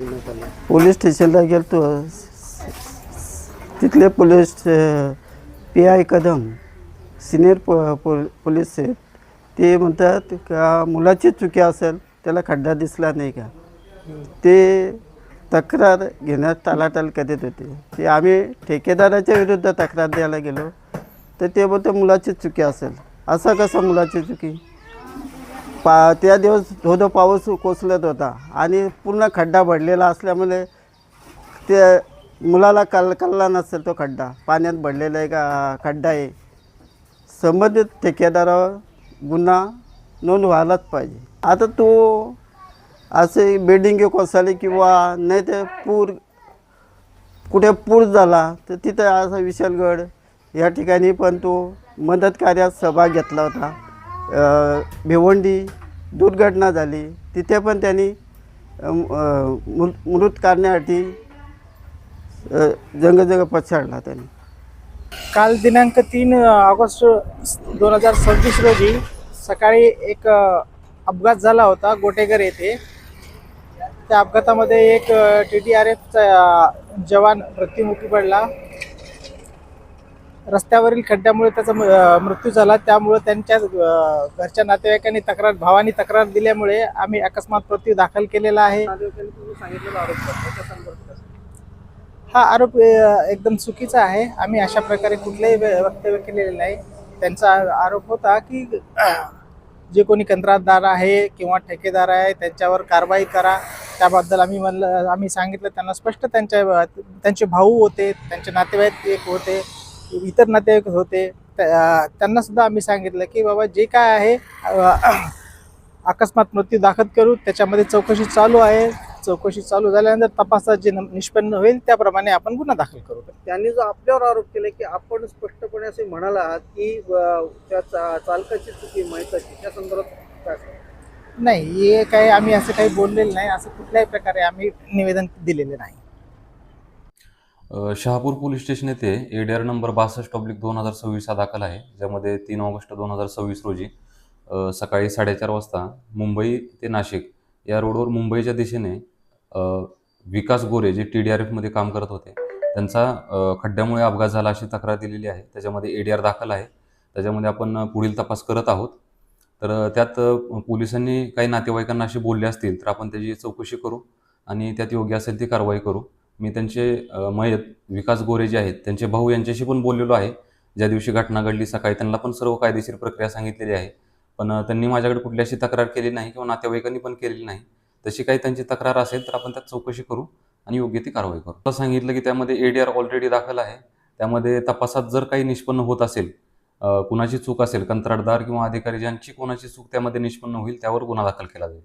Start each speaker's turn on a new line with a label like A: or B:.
A: Police स्टेशनला गेलतो. तिथले police PI Kadam senior police आहेत. ते म्हणतात का मुलाची चुकी असेल, त्याला खड्डा दिसला नाही का, ते तक्रार घेण्यात टाळाटाळ करीत होते. ते आम्ही ठेकेदाराच्या विरुद्ध तक्रार द्यायला गेलो तर ते बोलते मुलाची चुकी असेल. असं कसं मुलाची चुकी? त्या दिवस धोधो पाऊस कोसळत होता आणि पूर्ण खड्डा भरलेला असल्यामुळे ते मुलाला कळला नसेल तो खड्डा पाण्यात भरलेला आहे का खड्डा आहे. संबंधित ठेकेदारावर गुन्हा नोंद व्हायलाच पाहिजे. आता तो असे बिल्डिंग कोसळली किंवा नाही तर कुठे पूर झाला तर तिथं असा विशालगड या ठिकाणी पण तो मदत कार्यात सहभाग घेतला होता. भिवंडी दुर्घटना झाली, तिथे पण त्यांनी मृत करण्यासाठी जंग पछाडला त्यांनी.
B: काल दिनांक 3 ऑगस्ट 2026 रोजी सकाळी एक अपघात झाला होता गोटेघर येथे. त्या अपघातामध्ये एक TDRFचा जवान मृत्युमुखी पडला. रस्त्यावरील खड्ड्यामुळे त्याचा मृत्यू झाला. त्यामुळे त्यांच्या घरच्या नातेवाईकांनी भावानी तक्रार दिल्यामुळे आम्ही अकस्मात मृत्यू दाखल केलेला आहे. हा आरोप एकदम चुकीचा आहे. आम्ही अशा प्रकारे कुठलेही वक्तव्य केलेले नाही. त्यांचा आरोप होता की जे कोणी कंत्राटदार आहे किंवा ठेकेदार आहे त्यांच्यावर कारवाई करा. त्याबद्दल आम्ही सांगितलं त्यांना स्पष्ट. त्यांचे भाऊ होते, त्यांचे नातेवाईक होते, इतर नातेवाईक होते, त्यांना सुद्धा आम्ही सांगितलं की बाबा जे काय आहे अकस्मात मृत्यू दाखल करू. त्याच्यामध्ये चौकशी चालू आहे. चौकशी चालू झाल्यानंतर तपासात जे निष्पन्न होईल त्याप्रमाणे आपण गुन्हा दाखल करू.
C: त्यांनी जो आपल्यावर आरोप केला की आपण स्पष्टपणे असे म्हणाला आहात की त्या चालकाची चुकी माहितीची, त्या संदर्भात काय?
B: नाही, हे काही आम्ही असं काही बोललेलं नाही. असं कुठल्याही प्रकारे आम्ही निवेदन दिलेले नाही.
D: शहापूर पोलीस स्टेशन येथे ADR नंबर 62/2026 हा दाखल आहे, ज्यामध्ये 3 ऑगस्ट 2026 रोजी सकाळी 4:30 वाजता मुंबई ते नाशिक या रोडवर मुंबईच्या दिशेने विकास गोरे जे TDRFमध्ये काम करत होते त्यांचा खड्ड्यामुळे अपघात झाला अशी तक्रार दिलेली आहे. त्याच्यामध्ये ADR दाखल आहे. त्याच्यामध्ये आपण पुढील तपास करत आहोत. तर त्यात पोलिसांनी काही नातेवाईकांना असे बोलले असतील तर आपण त्याची चौकशी करू आणि त्यात योग्य असेल ती कारवाई करू. मी त्यांचे मयत विकास गोरे जे आहेत त्यांचे भाऊ यांच्याशी पण बोललेलो आहे. ज्या दिवशी घटना घडली सकाळी त्यांना पण सर्व कायदेशीर प्रक्रिया सांगितलेली आहे. पण त्यांनी माझ्याकडे कुठली अशी तक्रार केली नाही किंवा नातेवाईकांनी पण केलेली नाही. तशी काही त्यांची तक्रार असेल तर आपण त्यात चौकशी करू आणि योग्य ती कारवाई करू. असं सांगितलं की त्यामध्ये ADR ऑलरेडी दाखल आहे. त्यामध्ये तपासात जर काही निष्पन्न होत असेल, कुणाची चूक असेल, कंत्राटदार किंवा अधिकारी ज्यांची कोणाची चूक त्यामध्ये निष्पन्न होईल त्यावर गुन्हा दाखल केला जाईल.